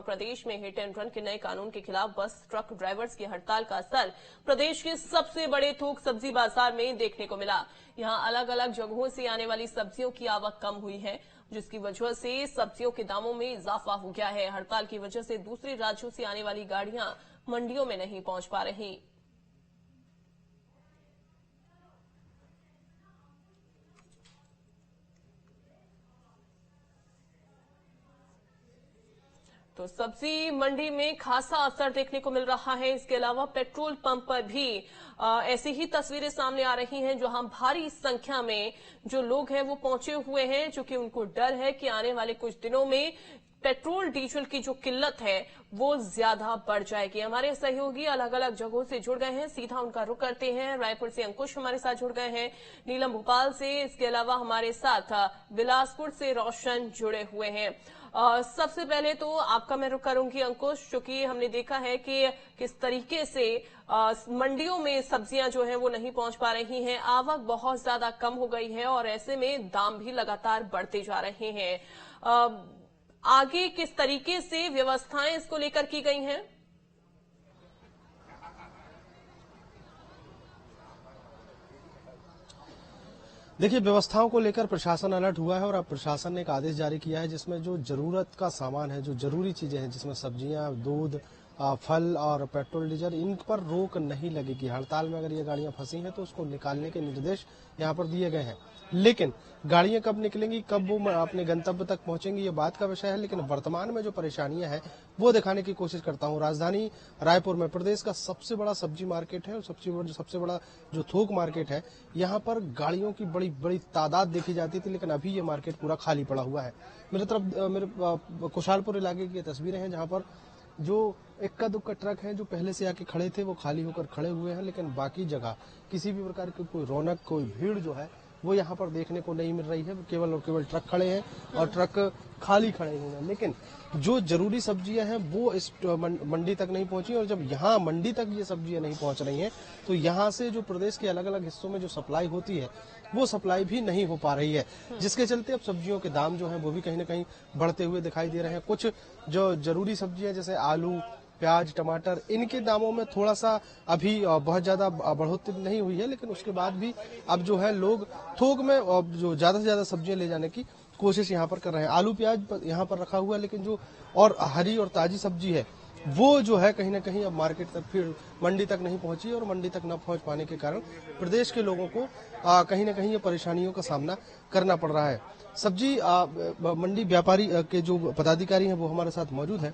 प्रदेश में hit and run के नए कानून के खिलाफ बस ट्रक ड्राइवर्स की हड़ताल का असर प्रदेश के सबसे बड़े थोक सब्जी बाजार में देखने को मिला। यहां अलग अलग जगहों से आने वाली सब्जियों की आवक कम हुई है, जिसकी वजह से सब्जियों के दामों में इजाफा हो गया है। हड़ताल की वजह से दूसरे राज्यों से आने वाली गाड़ियां मंडियों में नहीं पहुंच पा रही। तो सब्जी मंडी में खासा असर देखने को मिल रहा है। इसके अलावा पेट्रोल पंप पर भी ऐसी ही तस्वीरें सामने आ रही हैं, जहां भारी संख्या में जो लोग हैं वो पहुंचे हुए हैं, क्योंकि उनको डर है कि आने वाले कुछ दिनों में पेट्रोल डीजल की जो किल्लत है वो ज्यादा बढ़ जाएगी। हमारे सहयोगी अलग अलग जगहों से जुड़ गए हैं, सीधा उनका रुख करते हैं। रायपुर से अंकुश हमारे साथ जुड़ गए हैं, नीलम भोपाल से, इसके अलावा हमारे साथ बिलासपुर से रोशन जुड़े हुए हैं। सबसे पहले तो आपका मैं रुख करूंगी अंकुश, क्योंकि हमने देखा है कि किस तरीके से मंडियों में सब्जियां जो हैं वो नहीं पहुंच पा रही हैं, आवक बहुत ज्यादा कम हो गई है और ऐसे में दाम भी लगातार बढ़ते जा रहे हैं। आगे किस तरीके से व्यवस्थाएं इसको लेकर की गई हैं? देखिए, व्यवस्थाओं को लेकर प्रशासन अलर्ट हुआ है और अब प्रशासन ने एक आदेश जारी किया है, जिसमें जो जरूरत का सामान है, जो जरूरी चीजें हैं, जिसमें सब्जियां, दूध, फल और पेट्रोल डीजल, इन पर रोक नहीं लगेगी। हड़ताल में अगर ये गाड़ियां फंसी हैं तो उसको निकालने के निर्देश यहाँ पर दिए गए हैं। लेकिन गाड़ियां कब निकलेंगी, कब वो अपने गंतव्य तक पहुंचेंगी, ये बात का विषय है। लेकिन वर्तमान में जो परेशानियां हैं वो दिखाने की कोशिश करता हूं। राजधानी रायपुर में प्रदेश का सबसे बड़ा सब्जी मार्केट है और सबसे बड़ा जो थोक मार्केट है, यहाँ पर गाड़ियों की बड़ी बड़ी तादाद देखी जाती थी, लेकिन अभी ये मार्केट पूरा खाली पड़ा हुआ है। मेरे कुशालपुर इलाके की तस्वीरें हैं, जहाँ पर जो इक्का दुक्का ट्रक हैं जो पहले से आके खड़े थे वो खाली होकर खड़े हुए हैं, लेकिन बाकी जगह किसी भी प्रकार की कोई रौनक, कोई भीड़ जो है वो यहाँ पर देखने को नहीं मिल रही है। केवल और केवल ट्रक खड़े हैं और ट्रक खाली खड़े हुए हैं। लेकिन जो जरूरी सब्जियां हैं वो इस मंडी तक नहीं पहुंची, और जब यहाँ मंडी तक ये सब्जियां नहीं पहुंच रही हैं तो यहाँ से जो प्रदेश के अलग अलग हिस्सों में जो सप्लाई होती है वो सप्लाई भी नहीं हो पा रही है, जिसके चलते अब सब्जियों के दाम जो हैं वो भी कहीं ना कहीं बढ़ते हुए दिखाई दे रहे हैं। कुछ जो जरूरी सब्जियां जैसे आलू, प्याज, टमाटर, इनके दामों में थोड़ा सा अभी बहुत ज्यादा बढ़ोतरी नहीं हुई है, लेकिन उसके बाद भी अब जो है लोग थोक में जो ज्यादा से ज्यादा सब्जियां ले जाने की कोशिश यहाँ पर कर रहे हैं। आलू प्याज यहाँ पर रखा हुआ है, लेकिन जो और हरी और ताजी सब्जी है वो जो है कहीं ना कहीं अब मार्केट तक, फिर मंडी तक नहीं पहुंची, और मंडी तक न पहुंच पाने के कारण प्रदेश के लोगों को कहीं ना कहीं ये परेशानियों का सामना करना पड़ रहा है। सब्जी मंडी व्यापारी के जो पदाधिकारी हैं वो हमारे साथ मौजूद है।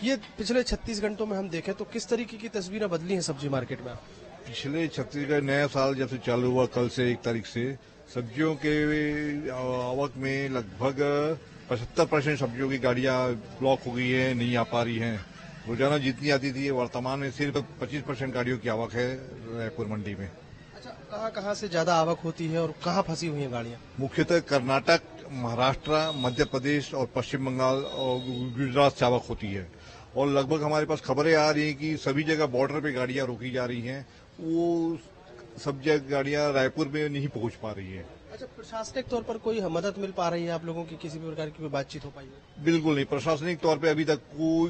ये पिछले 36 घंटों में हम देखें तो किस तरीके की तस्वीरें बदली हैं सब्जी मार्केट में? पिछले 36 का नया साल जब से चालू हुआ, कल से 1 तारीख से सब्जियों के आवक में लगभग 75% सब्जियों की गाड़ियां ब्लॉक हो गई है, नहीं आ पा रही हैं। रोजाना जितनी आती थी वर्तमान में सिर्फ 25% गाड़ियों की आवक है रायपुर मंडी में। अच्छा, कहाँ से ज्यादा आवक होती है और कहाँ फंसी हुई हैं गाड़ियां? मुख्यतः कर्नाटक, महाराष्ट्र, मध्य प्रदेश और पश्चिम बंगाल और गुजरात से आवक होती है, और लगभग हमारे पास खबरें आ रही हैं कि सभी जगह बॉर्डर पे गाड़ियां रोकी जा रही हैं। वो सब जगह गाड़ियां रायपुर में नहीं पहुंच पा रही है। अच्छा, प्रशासनिक तौर पर कोई मदद मिल पा रही है आप लोगों की? किसी भी प्रकार की कोई बातचीत हो पाई है? बिल्कुल नहीं, प्रशासनिक तौर पे अभी तक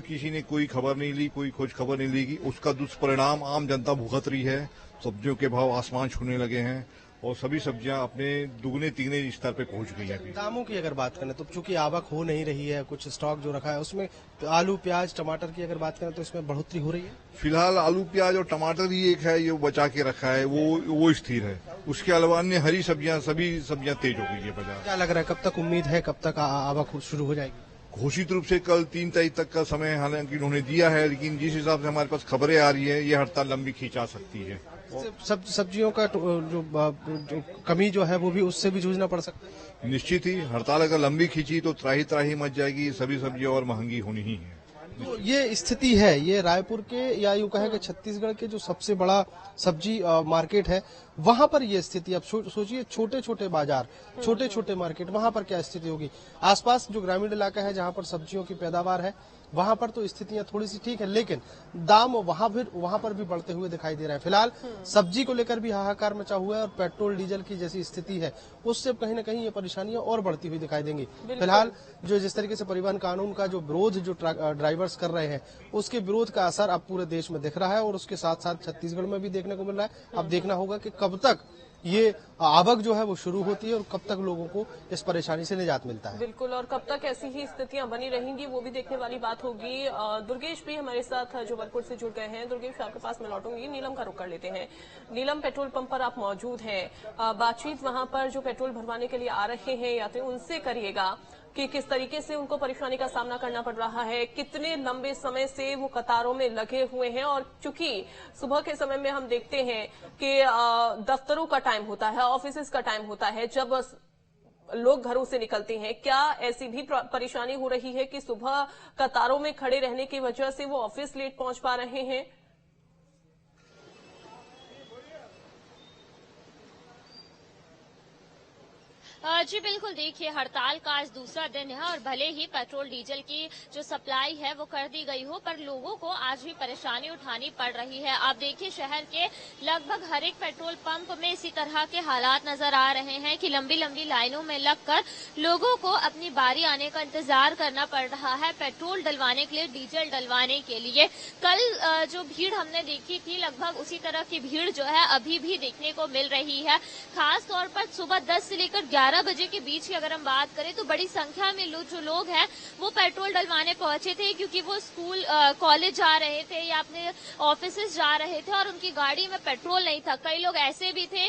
किसी ने कोई खबर नहीं ली, कोई खोज खबर नहीं ली कि उसका दुष्परिणाम आम जनता भुगत रही है। सब्जियों के भाव आसमान छूने लगे हैं और सभी सब्जियां अपने दुगने तिगने स्तर पे पहुंच गई हैं। दामों की अगर बात करें तो चूंकि आवक हो नहीं रही है, कुछ स्टॉक जो रखा है उसमें तो आलू, प्याज, टमाटर की अगर बात करें तो इसमें बढ़ोतरी हो रही है? फिलहाल आलू, प्याज और टमाटर ही एक है ये बचा के रखा है, वो स्थिर है। उसके अलावा अन्य हरी सब्जियां, सभी सब्जियां तेज हो गई है बाजार। क्या लग रहा है कब तक उम्मीद है, कब तक आवक शुरू हो जाएगी? घोषित रूप से कल 3 तारीख तक का समय हालांकि उन्होंने दिया है, लेकिन जिस हिसाब से हमारे पास खबरें आ रही है ये हड़ताल लंबी खींचा सकती है। सब्जियों का जो कमी जो है वो भी उससे भी जूझना पड़ सकता है। निश्चित ही हड़ताल अगर लंबी खींची तो त्राही त्राही मच जाएगी, सभी सब्जियां और महंगी होनी ही है। तो ये स्थिति है, ये रायपुर के या यूं कहें कि छत्तीसगढ़ के जो सबसे बड़ा सब्जी मार्केट है वहां पर ये स्थिति, अब सोचिए छोटे छोटे बाजार, छोटे छोटे मार्केट, वहां पर क्या स्थिति होगी। आसपास जो ग्रामीण इलाका है जहां पर सब्जियों की पैदावार है, वहां पर तो स्थितियां थोड़ी सी ठीक है, लेकिन दाम वहां पर भी बढ़ते हुए दिखाई दे रहे हैं। फिलहाल सब्जी को लेकर भी हाहाकार मचा हुआ है और पेट्रोल डीजल की जैसी स्थिति है उससे कहीं ना कहीं ये परेशानियां और बढ़ती हुई दिखाई देंगी। फिलहाल जो जिस तरीके से परिवहन कानून का जो विरोध जो ड्राइवर्स कर रहे हैं, उसके विरोध का असर अब पूरे देश में दिख रहा है और उसके साथ साथ छत्तीसगढ़ में भी देखने को मिल रहा है। अब देखना होगा कि कब तक ये आवक जो है वो शुरू होती है और कब तक लोगों को इस परेशानी से निजात मिलता है। बिल्कुल, और कब तक ऐसी ही स्थितियां बनी रहेंगी वो भी देखने वाली बात होगी। दुर्गेश भी हमारे साथ जबलपुर से जुड़ गए हैं। दुर्गेश, आपके पास मैं लौटूंगी, नीलम का रुख कर लेते हैं। नीलम, पेट्रोल पंप पर आप मौजूद हैं, बातचीत वहां पर जो पेट्रोल भरवाने के लिए आ रहे हैं यात्री उनसे करिएगा कि किस तरीके से उनको परेशानी का सामना करना पड़ रहा है, कितने लंबे समय से वो कतारों में लगे हुए हैं। और चूंकि सुबह के समय में हम देखते हैं कि दफ्तरों का टाइम होता है, ऑफिस का टाइम होता है, जब लोग घरों से निकलते हैं, क्या ऐसी भी परेशानी हो रही है कि सुबह कतारों में खड़े रहने की वजह से वो ऑफिस लेट पहुंच पा रहे हैं? जी बिल्कुल, देखिए हड़ताल का आज दूसरा दिन है और भले ही पेट्रोल डीजल की जो सप्लाई है वो कर दी गई हो, पर लोगों को आज भी परेशानी उठानी पड़ रही है। आप देखिए शहर के लगभग हर एक पेट्रोल पंप में इसी तरह के हालात नजर आ रहे हैं कि लंबी लंबी लाइनों में लगकर लोगों को अपनी बारी आने का इंतजार करना पड़ रहा है पेट्रोल डलवाने के लिए, डीजल डलवाने के लिए। कल जो भीड़ हमने देखी थी, लगभग उसी तरह की भीड़ जो है अभी भी देखने को मिल रही है। खास तौर पर सुबह 10 से लेकर 11 बजे के बीच की अगर हम बात करें तो बड़ी संख्या में जो लोग हैं वो पेट्रोल डलवाने पहुंचे थे, क्योंकि वो स्कूल कॉलेज जा रहे थे या अपने ऑफिस जा रहे थे और उनकी गाड़ी में पेट्रोल नहीं था। कई लोग ऐसे भी थे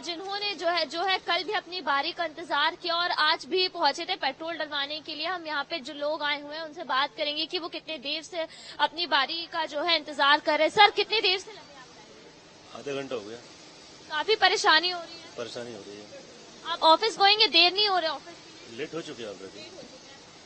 जिन्होंने जो है कल भी अपनी बारी का इंतजार किया और आज भी पहुंचे थे पेट्रोल डलवाने के लिए। हम यहाँ पे जो लोग आए हुए हैं उनसे बात करेंगे कि वो कितने देर से अपनी बारी का जो है इंतजार कर रहे हैं। सर, कितनी देर से लगे आपको? आधा घंटा हो गया। काफी परेशानी हो रही है? परेशानी हो रही है। आप ऑफिस गोएंगे, देर नहीं हो रहे ऑफिस? लेट हो चुके हैं ऑलरेडी।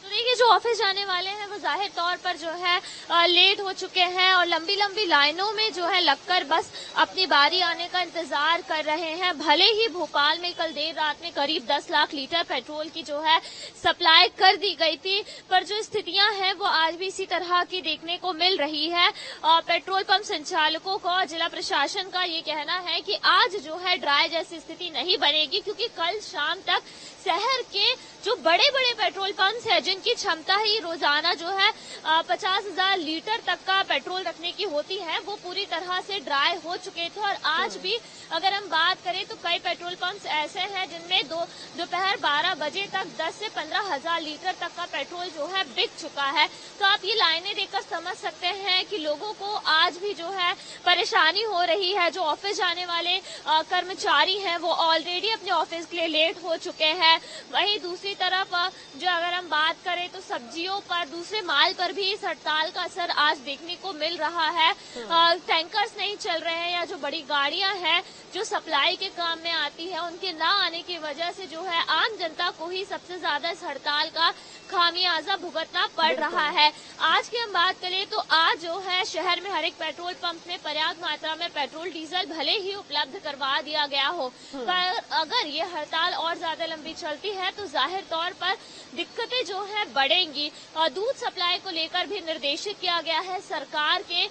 तो देखिए जो ऑफिस जाने वाले हैं वो जाहिर तौर पर जो है लेट हो चुके हैं और लंबी लंबी लाइनों में जो है लगकर बस अपनी बारी आने का इंतजार कर रहे हैं। भले ही भोपाल में कल देर रात में करीब 10 लाख लीटर पेट्रोल की जो है सप्लाई कर दी गई थी, पर जो स्थितियां हैं वो आज भी इसी तरह की देखने को मिल रही है। पेट्रोल पंप संचालकों का और जिला प्रशासन का ये कहना है कि आज जो है ड्राई जैसी स्थिति नहीं बनेगी, क्योंकि कल शाम तक शहर के जो बड़े बड़े पेट्रोल पंप्स हैं जिनकी क्षमता ही रोजाना जो है 50,000 लीटर तक का पेट्रोल रखने की होती है, वो पूरी तरह से ड्राई हो चुके थे। और आज भी अगर हम बात करें तो कई पेट्रोल पंप्स ऐसे हैं जिनमें दोपहर 12 बजे तक 10 से 15,000 लीटर तक का पेट्रोल जो है बिक चुका है। तो आप ये लाइनें देखकर समझ सकते हैं कि लोगों को आज भी जो है परेशानी हो रही है। जो ऑफिस जाने वाले कर्मचारी हैं वो ऑलरेडी अपने ऑफिस के लिए लेट हो चुके हैं। वहीं दूसरी तरफ जो अगर हम बात करें तो सब्जियों पर, दूसरे माल पर भी इस हड़ताल का असर आज देखने को मिल रहा है। टैंकर्स नहीं चल रहे हैं या जो बड़ी गाड़ियां हैं जो सप्लाई के काम में आती है उनके ना आने की वजह से जो है आम जनता को ही सबसे ज्यादा इस हड़ताल का खामियाजा भुगतना पड़ रहा है। आज की हम बात करें तो आज जो है शहर में हर एक पेट्रोल पंप में पर्याप्त मात्रा में पेट्रोल डीजल भले ही उपलब्ध करवा दिया गया हो, पर अगर ये हड़ताल और ज्यादा लंबी चलती है तो जाहिर तौर पर दिक्कतें जो है बढ़ेंगी। और दूध सप्लाई को लेकर भी निर्देशित किया गया है। सरकार के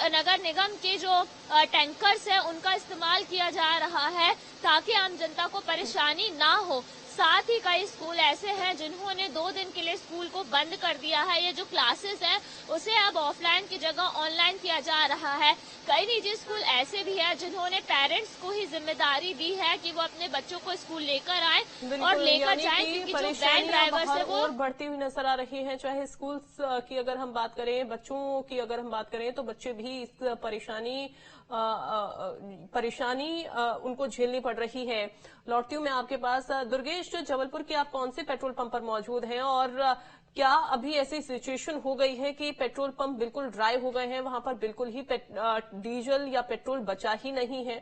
नगर निगम के जो टैंकर्स है उनका इस्तेमाल किया जा रहा है ताकि आम जनता को परेशानी ना हो। साथ ही कई स्कूल ऐसे हैं जिन्होंने 2 दिन के लिए स्कूल को बंद कर दिया है। ये जो क्लासेस हैं उसे अब ऑफलाइन की जगह ऑनलाइन किया जा रहा है। कई निजी स्कूल ऐसे भी हैं जिन्होंने पेरेंट्स को ही जिम्मेदारी दी है कि वो अपने बच्चों को स्कूल लेकर आए और लेकर जाएं, क्योंकि जो वैन ड्राइवर्स है वो बढ़ती हुई नजर आ रही है। चाहे स्कूल्स की अगर हम बात करें, बच्चों की अगर हम बात करें तो बच्चे भी इस परेशानी उनको झेलनी पड़ रही है। लौटती हूं मैं आपके पास। दुर्गेश, जबलपुर के आप कौन से पेट्रोल पंप पर मौजूद हैं और क्या अभी ऐसी सिचुएशन हो गई है कि पेट्रोल पंप बिल्कुल ड्राई हो गए हैं, वहां पर बिल्कुल ही डीजल या पेट्रोल बचा ही नहीं है?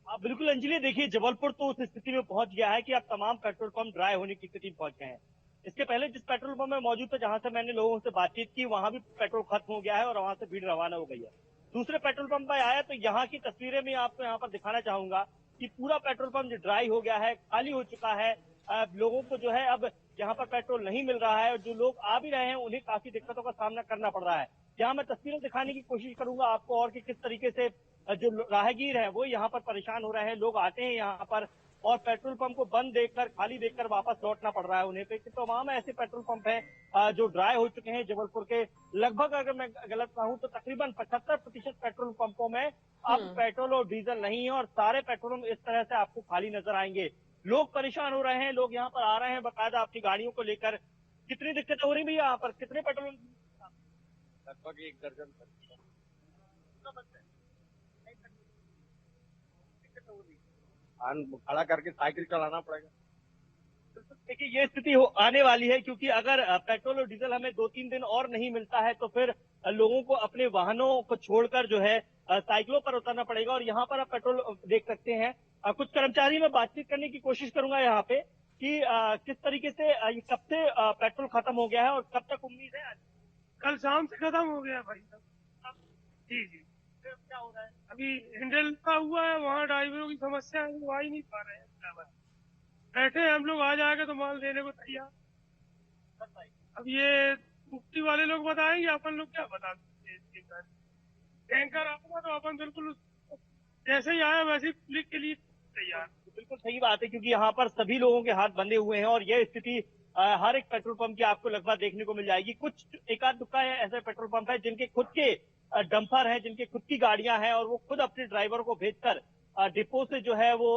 बिल्कुल अंजलि, देखिए जबलपुर तो उस स्थिति में पहुंच गया है कि अब तमाम पेट्रोल पंप ड्राई होने की स्थिति में पहुंच गए हैं। इसके पहले जिस पेट्रोल पंप में मौजूद था, जहां से मैंने लोगों से बातचीत की, वहां भी पेट्रोल खत्म हो गया है और वहां से भीड़ रवाना हो गई है। दूसरे पेट्रोल पंप पर आया तो यहाँ की तस्वीरें मैं आपको यहाँ पर दिखाना चाहूंगा कि पूरा पेट्रोल पंप जो ड्राई हो गया है, खाली हो चुका है। लोगों को जो है अब यहाँ पर पेट्रोल नहीं मिल रहा है और जो लोग आ भी रहे हैं उन्हें काफी दिक्कतों का सामना करना पड़ रहा है। यहाँ मैं तस्वीरें दिखाने की कोशिश करूंगा आपको और कि किस तरीके से जो राहगीर हैं वो यहाँ पर परेशान हो रहे हैं। लोग आते हैं यहाँ पर और पेट्रोल पंप को बंद देखकर, खाली देखकर वापस लौटना पड़ रहा है उन्हें। तो तमाम ऐसे पेट्रोल पंप हैं जो ड्राई हो चुके हैं जबलपुर के। लगभग अगर मैं गलत कहूं तो तकरीबन 75% पेट्रोल पंपों में अब पेट्रोल और डीजल नहीं है और सारे पेट्रोल इस तरह से आपको खाली नजर आएंगे। लोग परेशान हो रहे हैं, लोग यहाँ पर आ रहे हैं बाकायदा अपनी गाड़ियों को लेकर। कितनी दिक्कतें हो रही भैया यहाँ पर? कितने पेट्रोल? लगभग 1 दर्जन। खड़ा करके साइकिल चलाना पड़ेगा। देखिए ये स्थिति आने वाली है क्योंकि अगर पेट्रोल और डीजल हमें 2-3 दिन और नहीं मिलता है तो फिर लोगों को अपने वाहनों को छोड़कर जो है साइकिलों पर उतरना पड़ेगा। और यहाँ पर आप पेट्रोल देख सकते हैं। कुछ कर्मचारी में बातचीत करने की कोशिश करूंगा यहाँ पे कि किस तरीके से ये कब से पेट्रोल खत्म हो गया है और कब तक उम्मीद है? कल शाम से खत्म हो गया भाई साहब। जी जी। क्या हो रहा है? अभी हैंडल का हुआ है, वहाँ ड्राइवरों की समस्या है, वो आ ही नहीं पा रहे हैं। बैठे हैं हम लोग, आ जाएगा तो माल देने को तैयार। अब ये मुफ्ती वाले लोग बताएंगे, अपन लोग क्या बता सकते हैं इसके बारे में। टैंकर आऊंगा तो अपन बिल्कुल जैसे ही आया वैसे ही पुलिस के लिए तैयार। बिल्कुल सही बात है क्योंकि यहाँ पर सभी लोगों के हाथ बंधे हुए हैं और यह स्थिति हर एक पेट्रोल पंप की आपको लगभग देखने को मिल जाएगी। कुछ एकाध दुक्का ऐसे पेट्रोल पंप है जिनके खुद के डंपर हैं, जिनकी खुद की गाड़ियां हैं और वो खुद अपने ड्राइवर को भेजकर डिपो से जो है वो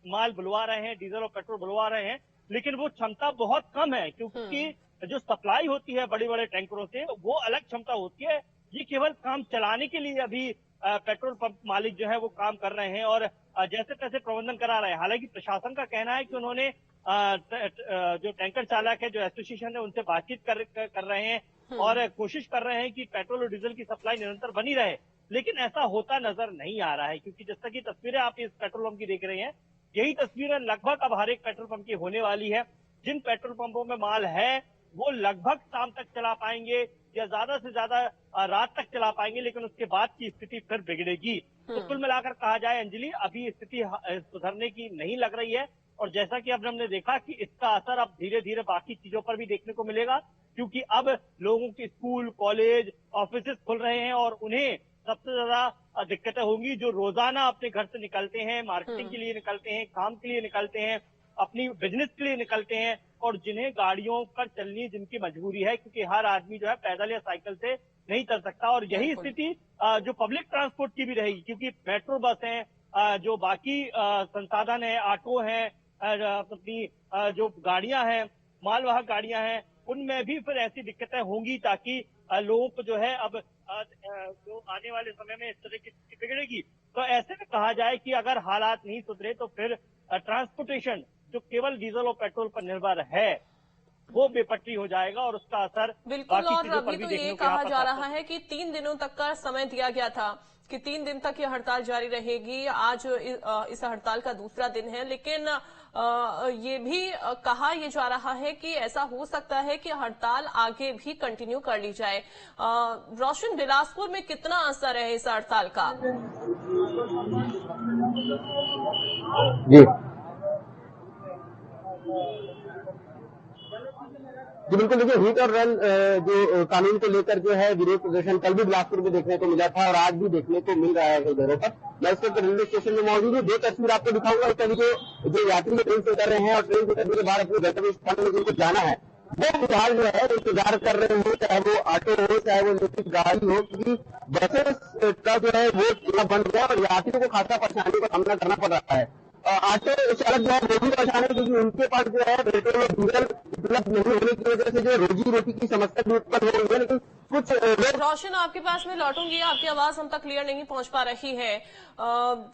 माल बुलवा रहे हैं, डीजल और पेट्रोल बुलवा रहे हैं। लेकिन वो क्षमता बहुत कम है क्योंकि जो सप्लाई होती है बड़े बड़े टैंकरों से वो अलग क्षमता होती है। ये केवल काम चलाने के लिए अभी पेट्रोल पंप मालिक जो है वो काम कर रहे हैं और जैसे तैसे प्रबंधन करा रहे हैं। हालांकि प्रशासन का कहना है कि उन्होंने जो टैंकर चालक है, जो एसोसिएशन है, उनसे बातचीत कर रहे हैं और कोशिश कर रहे हैं कि पेट्रोल और डीजल की सप्लाई निरंतर बनी रहे। लेकिन ऐसा होता नजर नहीं आ रहा है क्योंकि जैसा कि तस्वीरें आप इस पेट्रोल पंप की देख रहे हैं, यही तस्वीरें लगभग अब हर एक पेट्रोल पंप की होने वाली है। जिन पेट्रोल पंपों में माल है वो लगभग शाम तक चला पाएंगे या ज्यादा से ज्यादा रात तक चला पाएंगे, लेकिन उसके बाद की स्थिति फिर बिगड़ेगी। तो कुल मिलाकर कहा जाए अंजलि, अभी स्थिति सुधरने की नहीं लग रही है और जैसा कि अब हमने देखा कि इसका असर अब धीरे धीरे बाकी चीजों पर भी देखने को मिलेगा क्योंकि अब लोगों के स्कूल, कॉलेज, ऑफिस खुल रहे हैं और उन्हें सबसे ज्यादा दिक्कतें होंगी जो रोजाना अपने घर से निकलते हैं, मार्केटिंग के लिए निकलते हैं, काम के लिए निकलते हैं, अपनी बिजनेस के लिए निकलते हैं और जिन्हें गाड़ियों पर चलनी जिनकी मजबूरी है क्योंकि हर आदमी जो है पैदल या साइकिल से नहीं चल सकता। और यही स्थिति जो पब्लिक ट्रांसपोर्ट की भी रहेगी क्योंकि मेट्रो बस है, जो बाकी संसाधन है, ऑटो है, अपनी जो गाड़ियां हैं, मालवाहक गाड़ियां हैं, उनमें भी फिर ऐसी दिक्कतें होंगी ताकि लोगों को जो है अब जो आने वाले समय में इस तरह की स्थिति बिगड़ेगी। तो ऐसे में कहा जाए कि अगर हालात नहीं सुधरे तो फिर ट्रांसपोर्टेशन जो केवल डीजल और पेट्रोल पर निर्भर है वो बेपटरी हो जाएगा और उसका असर बिल्कुल। और अभी तो ये कहा जा रहा है कि 3 दिनों तक का समय दिया गया था कि 3 दिन तक ये हड़ताल जारी रहेगी। आज इस हड़ताल का दूसरा दिन है, लेकिन ये भी कहा यह जा रहा है कि ऐसा हो सकता है कि हड़ताल आगे भी कंटिन्यू कर ली जाए। रोशन, बिलासपुर में कितना असर है इस हड़ताल का? जी बिल्कुल, देखिए हिट और रन जो कानून को लेकर जो है विरोध प्रदर्शन कल भी बिलासपुर में देखने को मिला था और आज भी देखने को मिल रहा है कई जगहों पर। मैं इस वक्त रेलवे स्टेशन में मौजूद हूँ, 2 तस्वीर आपको दिखाऊंगा। कभी जो यात्री ट्रेन से उतर रहे हैं और ट्रेन से उतरने के बाद अपने गंतव्य स्थान में जिनको जाना है वो फिलहाल जो है इंतजार कर रहे हो, चाहे वो ऑटो हो चाहे वो इलेक्ट्रिक गाड़ी हो, क्योंकि बसेस का जो है वो बंद गया और यात्रियों को खासा परेशानी का सामना करना पड़ रहा है। ऑटो चालक जो है वो भी परेशान है क्योंकि उनके पास जो है पेट्रोल और डीजल उपलब्ध नहीं होने की वजह से जो रोजी रोटी की समस्या भी उत्पन्न हो रही है। लेकिन कुछ रोशन, आपके पास में लौटूंगी, आपकी आवाज हम तक क्लियर नहीं पहुंच पा रही है।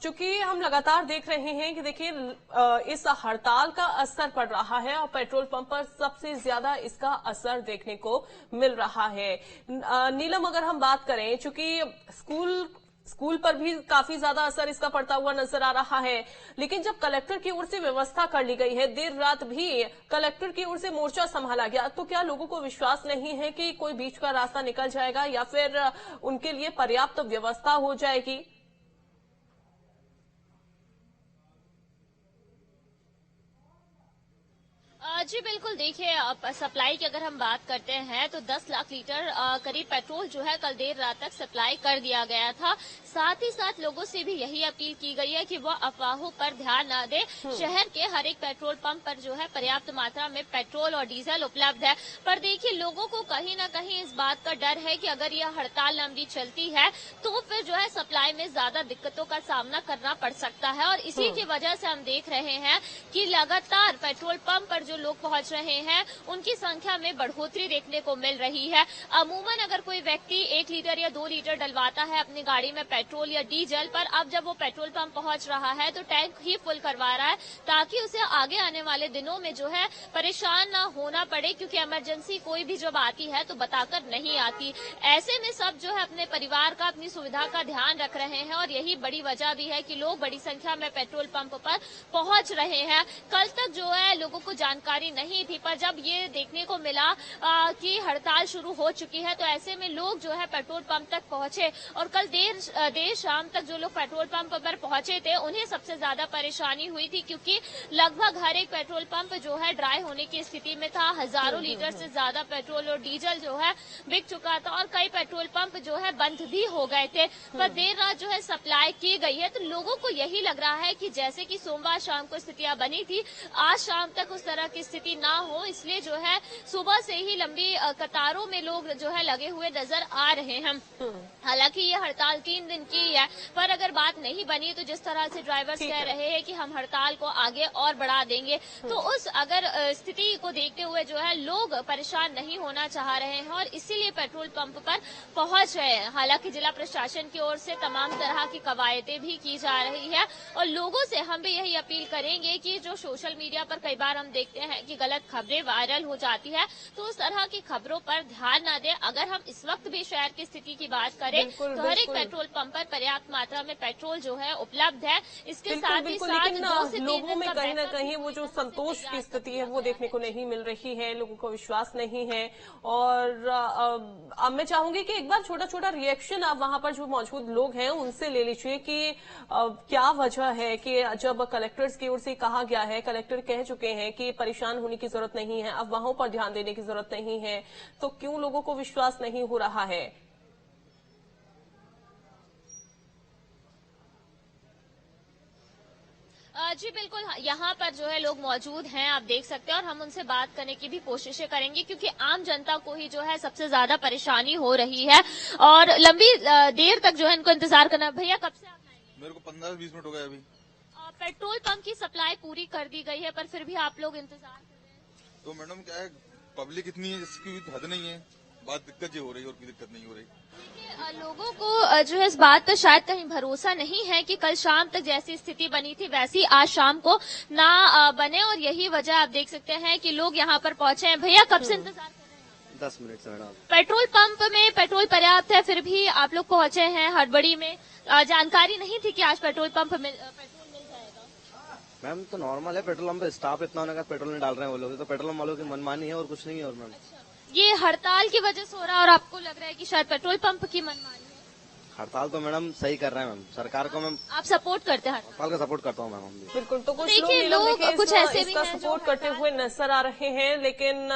चूंकि हम लगातार देख रहे हैं कि देखिए इस हड़ताल का असर पड़ रहा है और पेट्रोल पंप पर सबसे ज्यादा इसका असर देखने को मिल रहा है। नीलम, अगर हम बात करें, चूंकि स्कूल स्कूल पर भी काफी ज्यादा असर इसका पड़ता हुआ नजर आ रहा है। लेकिन जब कलेक्टर की ओर से व्यवस्था कर ली गई है, देर रात भी कलेक्टर की ओर से मोर्चा संभाला गया, तो क्या लोगों को विश्वास नहीं है कि कोई बीच का रास्ता निकल जाएगा या फिर उनके लिए पर्याप्त व्यवस्था हो जाएगी? जी बिल्कुल, देखिए सप्लाई की अगर हम बात करते हैं तो 10 लाख लीटर करीब पेट्रोल जो है कल देर रात तक सप्लाई कर दिया गया था। साथ ही साथ लोगों से भी यही अपील की गई है कि वो अफवाहों पर ध्यान न दें। शहर के हर एक पेट्रोल पंप पर जो है पर्याप्त मात्रा में पेट्रोल और डीजल उपलब्ध है। पर देखिए, लोगों को कहीं न कहीं इस बात का डर है कि अगर यह हड़ताल लंबी चलती है तो फिर जो है सप्लाई में ज्यादा दिक्कतों का सामना करना पड़ सकता है। और इसी की वजह से हम देख रहे हैं कि लगातार पेट्रोल पंप पर जो लोग पहुंच रहे हैं उनकी संख्या में बढ़ोतरी देखने को मिल रही है। अमूमन अगर कोई व्यक्ति 1 लीटर या 2 लीटर डलवाता है अपनी गाड़ी में पेट्रोल या डीजल, पर अब जब वो पेट्रोल पंप पहुंच रहा है तो टैंक ही फुल करवा रहा है ताकि उसे आगे आने वाले दिनों में जो है परेशान न होना पड़े, क्योंकि इमरजेंसी कोई भी जब आती है तो बताकर नहीं आती। ऐसे में सब जो है अपने परिवार का, अपनी सुविधा का ध्यान रख रहे हैं और यही बड़ी वजह भी है कि लोग बड़ी संख्या में पेट्रोल पंप पर पहुंच रहे हैं। कल तक जो है लोगों को जानकारी नहीं थी, पर जब ये देखने को मिला कि हड़ताल शुरू हो चुकी है तो ऐसे में लोग जो है पेट्रोल पंप तक पहुंचे। और कल देर शाम तक जो लोग पेट्रोल पंप पर पहुंचे थे उन्हें सबसे ज्यादा परेशानी हुई थी, क्योंकि लगभग हर एक पेट्रोल पंप जो है ड्राई होने की स्थिति में था। हजारों लीटर से ज्यादा पेट्रोल और डीजल जो है बिक चुका था और कई पेट्रोल पंप जो है बंद भी हो गए थे। पर देर रात जो है सप्लाई की गई है तो लोगों को यही लग रहा है कि जैसे कि सोमवार शाम को स्थितियां बनी थी, आज शाम तक उस तरह की स्थिति ना हो, इसलिए जो है सुबह से ही लंबी कतारों में लोग जो है लगे हुए नजर आ रहे हैं। हालांकि ये हड़ताल 3 दिन की है, पर अगर बात नहीं बनी तो जिस तरह से ड्राइवर्स कह रहे हैं कि हम हड़ताल को आगे और बढ़ा देंगे, तो उस अगर स्थिति को देखते हुए जो है लोग परेशान नहीं होना चाह रहे हैं और इसीलिए पेट्रोल पंप पर पहुंच रहे हैं। हालांकि जिला प्रशासन की ओर से तमाम तरह की कवायदें भी की जा रही है और लोगों से हम भी यही अपील करेंगे कि जो सोशल मीडिया पर कई बार हम देखते हैं कि गलत खबरें वायरल हो जाती है, तो उस तरह की खबरों पर ध्यान न दें। अगर हम इस वक्त भी शहर की स्थिति की बात करें तो हर एक पेट्रोल पंप पर पर्याप्त मात्रा में पेट्रोल जो है उपलब्ध है। इसके साथ ही साथ लोगों में कहीं न कहीं वो जो संतोष की स्थिति है वो देखने को नहीं मिल रही है, लोगों को विश्वास नहीं है। और अब मैं चाहूंगी कि एक बार छोटा छोटा रिएक्शन आप वहां पर जो मौजूद लोग हैं उनसे ले लीजिए कि क्या वजह है कि जब कलेक्टर्स की ओर से कहा गया है, कलेक्टर कह चुके हैं कि परेशान होने की जरूरत नहीं है, अब वहां पर ध्यान देने की जरूरत नहीं है, तो क्यों लोगों को विश्वास नहीं हो रहा है? जी बिल्कुल, यहाँ पर जो है लोग मौजूद हैं, आप देख सकते हैं, और हम उनसे बात करने की भी कोशिशें करेंगे क्योंकि आम जनता को ही जो है सबसे ज्यादा परेशानी हो रही है और लंबी देर तक जो है इनको इंतजार करना। भैया कब से आप आएंगे? मेरे को 15-20 मिनट हो गए अभी। पेट्रोल पंप की सप्लाई पूरी कर दी गई है पर फिर भी आप लोग इंतजार कर रहे हैं। तो मैडम क्या है, पब्लिक इतनी है जिसकी हद नहीं है, बात दिक्कत ये हो रही है और कोई दिक्कत नहीं हो रही। लोगों को जो है इस बात पर शायद कहीं भरोसा नहीं है कि कल शाम तक जैसी स्थिति बनी थी वैसी आज शाम को ना बने, और यही वजह आप देख सकते हैं कि लोग यहाँ पर पहुंचे हैं। भैया कब से इंतजार कर रहे हैं? 10 मिनट से मैडम। पेट्रोल पंप में पेट्रोल पर्याप्त है फिर भी आप लोग पहुंचे हैं हड़बड़ी में, जानकारी नहीं थी कि आज पेट्रोल पंप मिल जाएगा? मैम तो नॉर्मल है, पेट्रोल पंप स्टाफ इतना होने का पेट्रोल नहीं डाल रहे हैं वो लोग, तो पेट्रोल पंप वालों की मनमानी है और कुछ नहीं है। और मैम ये हड़ताल की वजह से हो रहा है और आपको लग रहा है कि शायद पेट्रोल पंप की मनमानी है? हड़ताल तो मैडम सही कर रहे हैं मैम, सरकार को मैम आप सपोर्ट करते हैं? हड़ताल का सपोर्ट करता हूँ मैम। हम बिल्कुल, तो कुछ लोग कुछ ऐसे भी इसका सपोर्ट करते हुए नजर आ रहे हैं, लेकिन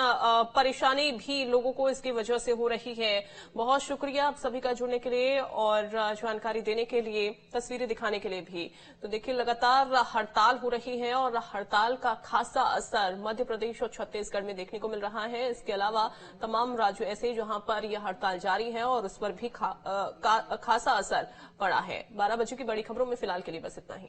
परेशानी भी लोगों को इसकी वजह से हो रही है। बहुत शुक्रिया आप सभी का जुड़ने के लिए और जानकारी देने के लिए, तस्वीरें दिखाने के लिए भी। तो देखिए, लगातार हड़ताल हो रही है और हड़ताल का खासा असर मध्य प्रदेश और छत्तीसगढ़ में देखने को मिल रहा है। इसके अलावा तमाम राज्य ऐसे जहां पर यह हड़ताल जारी है और उस पर भी खासा असर पड़ा है। 12 बजे की बड़ी खबरों में फिलहाल के लिए बस इतना ही।